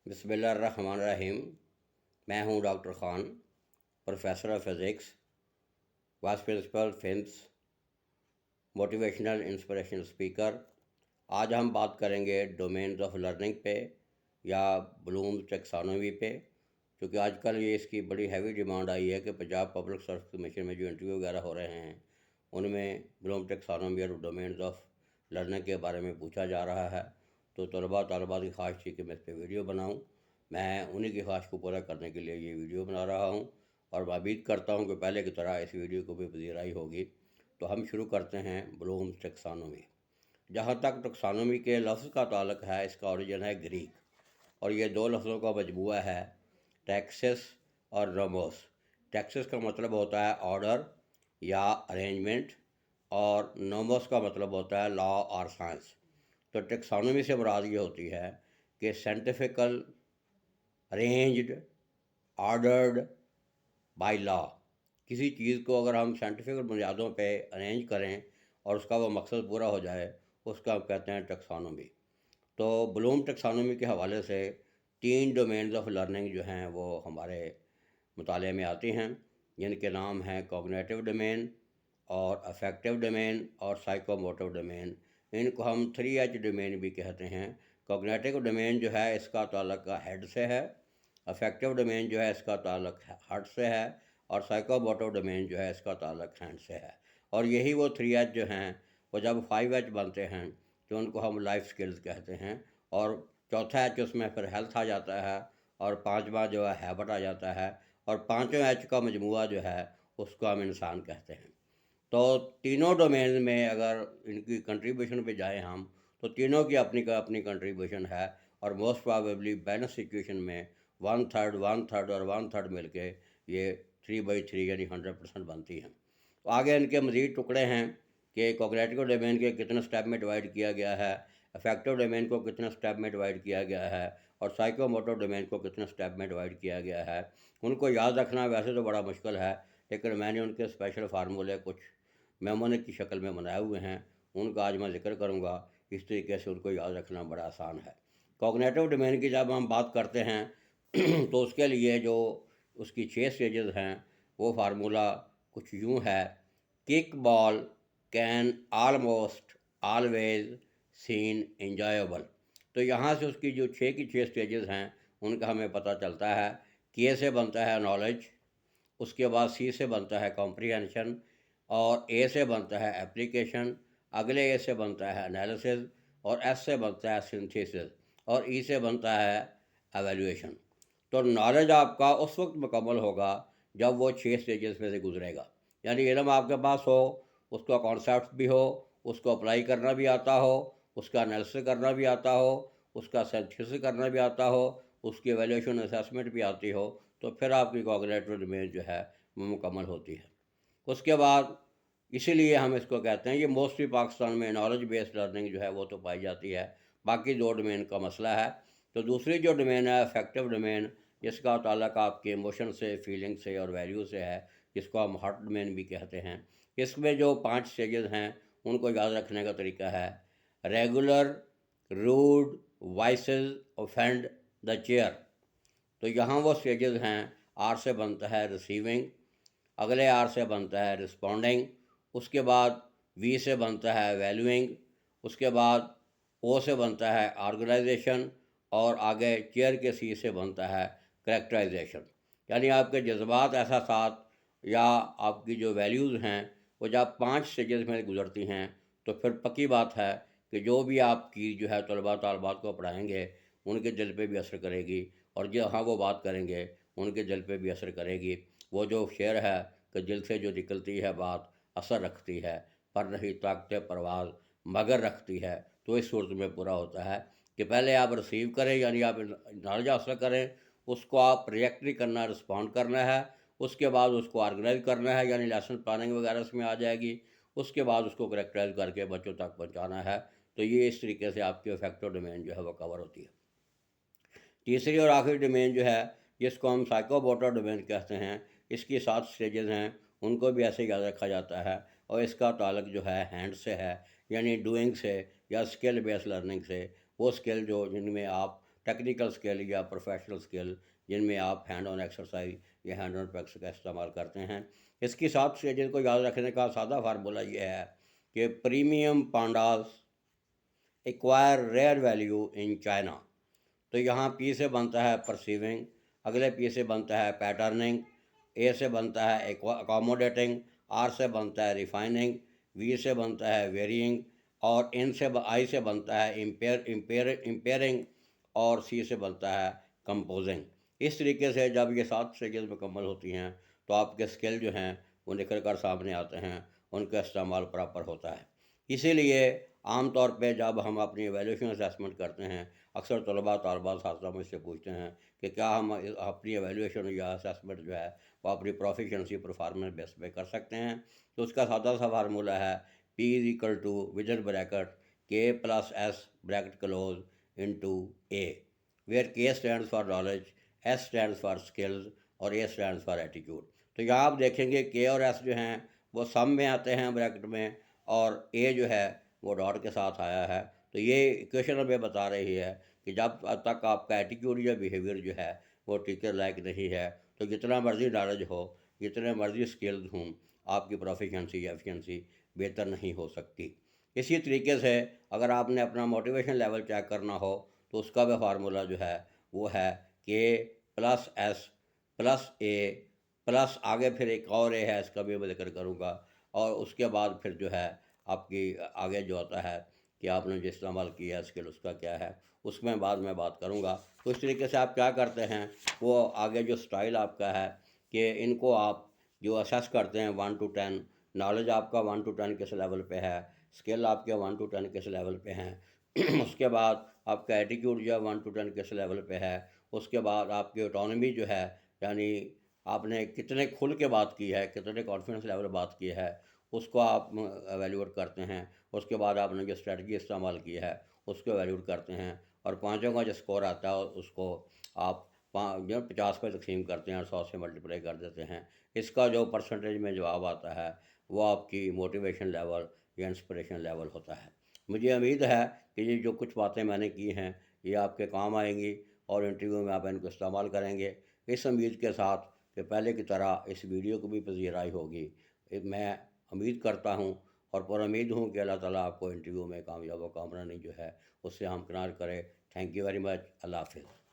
बिस्मिल्लाहिर्रहमानिर्रहीम। मैं हूं doctor Khan, professor of physics, vice principal FIMS, motivational inspirational speaker. आज हम बात करेंगे डोमेन्स ऑफ लर्निंग पे या ब्लूम्स टैक्सोनॉमी पे, क्योंकि आजकल ये इसकी बड़ी हैवी डिमांड आई है कि पंजाब पब्लिक सर्विस कमीशन में जो इंटरव्यू वगैरह हो रहे हैं उनमें ब्लूम टैक्सोनॉमी और डोमेन्स ऑफ लर्निंग के बारे में पूछा जा रहा है। तो तलबा की ख्वाहिश थी कि मैं इस पर वीडियो बनाऊं। मैं उन्हीं की ख्वाहिश को पूरा करने के लिए ये वीडियो बना रहा हूं और मैं उम्मीद करता हूं कि पहले की तरह इस वीडियो को भी पजीराई होगी। तो हम शुरू करते हैं ब्लूम्स टैक्सोनॉमी। जहाँ तक टैक्सोनॉमी के लफ्ज़ का ताल्लुक है, इसका ओरिजिन है ग्रीक और ये दो लफ्ज़ों का मजमूआ है, टैक्सिस और नोमोस। टैक्सिस का मतलब होता है ऑर्डर या अरेंजमेंट और नोमोस का मतलब होता है लॉ और साइंस। तो टैक्सोनॉमी से मुराद ये होती है कि scientifical arranged ordered by law. किसी चीज़ को अगर हम साइंटिफिक बुनियादों पे अरेंज करें और उसका वो मकसद पूरा हो जाए, उसका हम कहते हैं टैक्सोनॉमी। तो ब्लूम टैक्सोनॉमी के हवाले से 3 डोमेन्स ऑफ लर्निंग जो हैं वो हमारे मुताले में आती हैं, जिनके नाम हैं कॉग्निटिव डोमेन और अफेक्टिव डोमेन और साइकोमोटिव डोमेन। इनको हम 3H डोमेन भी कहते हैं। कॉग्निटिव डोमेन जो है इसका ताल्लुक हेड से है, अफेक्टिव डोमेन जो है इसका ताल्लुक हार्ट से है और साइकोमोटिव डोमेन जो है इसका ताल्लुक हैंड से है। और यही वो 3H जो हैं वो जब 5H बनते हैं तो उनको हम लाइफ स्किल्स कहते हैं। और चौथा एच उसमें फिर हेल्थ आ जाता है और पांचवा जो है हैबिट आ जाता है और पांचों एच का मजमूआ जो है उसको हम इंसान कहते हैं। तो तीनों डोमेन में अगर इनकी कंट्रीब्यूशन पे जाएं हम, तो तीनों की अपनी का अपनी कंट्रीब्यूशन है और मोस्ट प्रोबेबली बैलेंस सिचुएशन में 1/3 1/3 और 1/3 मिलके ये 3/3 यानी 100% बनती हैं। तो आगे इनके मज़ीद टुकड़े हैं कि कॉग्निटिव डोमेन के कितने स्टेप में डिवाइड किया गया है, अफेक्टिव डोमेन को कितने स्टेप में डिवाइड किया गया है और साइकोमोटर डोमेन को कितने स्टेप में डिवाइड किया गया है। उनको याद रखना वैसे तो बड़ा मुश्किल है, लेकिन मैंने उनके स्पेशल फार्मूले कुछ मेमोनिक की शक्ल में बनाए हुए हैं, उनका आज मैं जिक्र करूँगा। इस तरीके से उनको याद रखना बड़ा आसान है। कॉग्निटिव डोमेन की जब हम बात करते हैं तो उसके लिए जो उसकी 6 स्टेजेस हैं वो फार्मूला कुछ यूँ है, kick ball can almost always seen enjoyable. तो यहाँ से उसकी जो 6 की 6 स्टेजेस हैं उनका हमें पता चलता है। के से बनता है नॉलेज, उसके बाद सी से बनता है कॉम्प्रिहेंशन और ए से बनता है एप्लीकेशन, अगले ए से बनता है एनालिसिस और एस से बनता है सिंथेसिस और ई से बनता है एवेल्यूएशन। तो नॉलेज आपका उस वक्त मुकम्मल होगा जब वो 6 स्टेजेस में से गुजरेगा, यानी इल्म आपके पास हो, उसका कॉन्सेप्ट भी हो, उसको अप्लाई करना भी आता हो, उसका एनालिसिस करना भी आता हो, उसका सिंथेसिस करना भी आता हो, उसकी एवेल्यूएशन असेसमेंट भी आती हो, तो फिर आपकी कॉग्निटिव डोमेन जो है वो मुकम्मल होती है। उसके बाद इसीलिए हम इसको कहते हैं, ये मोस्टली पाकिस्तान में नॉलेज बेस्ड लर्निंग जो है वो तो पाई जाती है, बाकी 2 डोमेन का मसला है। तो दूसरी जो डोमेन है अफेक्टिव डोमेन, जिसका ताल्लुक आपके इमोशन से, फीलिंग से और वैल्यू से है, जिसको हम हार्ट डोमेन भी कहते हैं। इसमें जो 5 स्टेजेस हैं उनको याद रखने का तरीका है, regular rude voices offend the chair. तो यहाँ वो स्टेजेस हैं, आर से बनता है रिसीविंग, अगले आर से बनता है रिस्पॉन्डिंग, उसके बाद वी से बनता है वैल्यूइंग, उसके बाद ओ से बनता है ऑर्गेनाइजेशन और आगे चेयर के सी से बनता है करेक्टराइजेशन। यानी आपके जज्बात, एहसासात या आपकी जो वैल्यूज़ हैं वो जब 5 स्टेजेस में गुजरती हैं तो फिर पक्की बात है कि जो भी आपकी जो है तलबा तालबात को पढ़ाएंगे उनके दिल पे भी असर करेगी और जहाँ वो बात करेंगे उनके दिल पे भी असर करेगी। वो जो शेर है कि दिल से जो निकलती है बात असर रखती है, पर नहीं ताकत परवाज़ मगर रखती है। तो इस सूरत में पूरा होता है कि पहले आप रिसीव करें, यानी आप नॉलेज हासिल करें, उसको आप रिएक्ट नहीं करना, रिस्पॉन्ड करना है, उसके बाद उसको ऑर्गेनाइज करना है, यानी लेसन प्लानिंग वगैरह उसमें आ जाएगी, उसके बाद उसको करेक्टराइज करके बच्चों तक पहुँचाना है। तो ये इस तरीके से आपकी इफेक्टिव डोमेन जो है वो कवर होती है। तीसरी और आखिरी डोमेन जो है जिसको हम साइकोमोटर डोमेन कहते हैं, इसकी 7 स्टेजेस हैं, उनको भी ऐसे याद रखा जाता है और इसका ताल्लुक जो है हैंड से है, यानी डूइंग से या स्किल बेस्ड लर्निंग से। वो स्किल जो जिनमें आप ٹیکنیکل اسکل یا پروفیشنل اسکل جن میں آپ ہینڈ آن ایکسرسائز یا ہینڈ آن پریکٹس کا استعمال کرتے ہیں۔ اس کی 7 اسٹیجز کو یاد رکھنے کا سادہ فارمولہ یہ ہے کہ premium pandas acquire rare value in China, تو یہاں پی سے بنتا ہے پرسیونگ، اگلے پی سے بنتا ہے پیٹرننگ، اے سے بنتا ہے اکاموڈیٹنگ، آر سے بنتا ہے ریفائننگ، وی سے بنتا ہے ویریئنگ، اور آئی سے بنتا ہے امپیئرنگ، اور سی سے بنتا ہے کمپوزنگ۔ اس طریقے سے جب یہ 7 اسٹیجز مکمل ہوتی ہیں تو آپ کے اسکل جو ہیں وہ نکھر کر سامنے آتے ہیں، ان کا استعمال پراپر ہوتا ہے۔ اسی لیے عام طور پہ جب ہم اپنی ایویلیویشن اسیسمنٹ کرتے ہیں، اکثر طلباء اساتذہ مجھ سے پوچھتے ہیں کہ کیا ہم اپنی ایویلیویشن یا اسیسمنٹ جو ہے وہ اپنی پروفیشنسی پرفارمنس بیس پہ کر سکتے ہیں؟ تو اس کا سادہ سا فارمولہ ہے P within bracket K plus S bracket close into A، where K stands for knowledge، S stands for skills، اور A stands for attitude۔ تو یہاں آپ دیکھیں گے K اور S جو ہیں وہ سم میں آتے ہیں بریکٹ میں، اور A جو ہے وہ ڈاٹ کے ساتھ آیا ہے۔ تو یہ ایکویشن ہمیں بتا رہی ہے کہ جب تک آپ کا ایٹیٹیوڈ یا بیہیویئر جو ہے وہ ٹیچر لائک نہیں ہے، تو جتنا مرضی نالج ہو، جتنے مرضی اسکلز ہوں، آپ کی پروفیشنسی یا ایفیشنسی بہتر نہیں ہو سکتی۔ اسی طریقے سے اگر آپ نے اپنا موٹیویشن لیول چیک کرنا ہو تو اس کا بھی فارمولہ جو ہے وہ ہے K پلس ایس پلس اے پلس آگے پھر ایک اور اے ہے، اس کا بھی میں ذکر کروں گا، اور اس کے بعد پھر جو ہے آپ کی آگے جو ہوتا ہے کہ آپ نے جو استعمال کیا اسکل اس کا کیا ہے، اس میں بعد میں بات کروں گا۔ تو اس طریقے سے آپ کیا کرتے ہیں، وہ آگے جو سٹائل آپ کا ہے کہ ان کو آپ جو اسیس کرتے ہیں 1 to 10، نالج آپ کا 1 to 10 کس لیول پہ ہے، اسکل آپ کے 1 to 10 کس لیول پہ ہیں، اس کے بعد آپ کا ایٹیٹیوڈ جو ہے 1 to 10 کس لیول پہ ہے، اس کے بعد آپ کی آٹونومی جو ہے، یعنی آپ نے کتنے کھل کے بات کی ہے، کتنے کانفیڈنس لیول بات کی ہے، اس کو آپ ایویلیویٹ کرتے ہیں۔ اس کے بعد آپ نے جو اسٹریٹجی استعمال کی ہے اس کو ایویلیویٹ کرتے ہیں، اور پانچوں کا جو اسکور آتا ہے اس کو آپ 50 پہ تقسیم کرتے ہیں اور 100 سے ملٹیپلائی کر دیتے ہیں۔ اس کا جو پرسنٹیج میں جواب آتا ہے وہ آپ کی موٹیویشن لیول یا انسپریشن لیول ہوتا ہے۔ مجھے امید ہے کہ یہ جو کچھ باتیں میں نے کی ہیں یہ آپ کے کام آئیں گی، اور انٹرویو میں آپ ان کو استعمال کریں گے، اس امید کے ساتھ کہ پہلے کی طرح اس ویڈیو کو بھی پذیرائی ہوگی۔ میں امید کرتا ہوں اور پر امید ہوں کہ اللہ تعالیٰ آپ کو انٹرویو میں کامیاب و کامرانی جو ہے اس سے ہمکنار کرے۔ Thank you very much. اللہ حافظ۔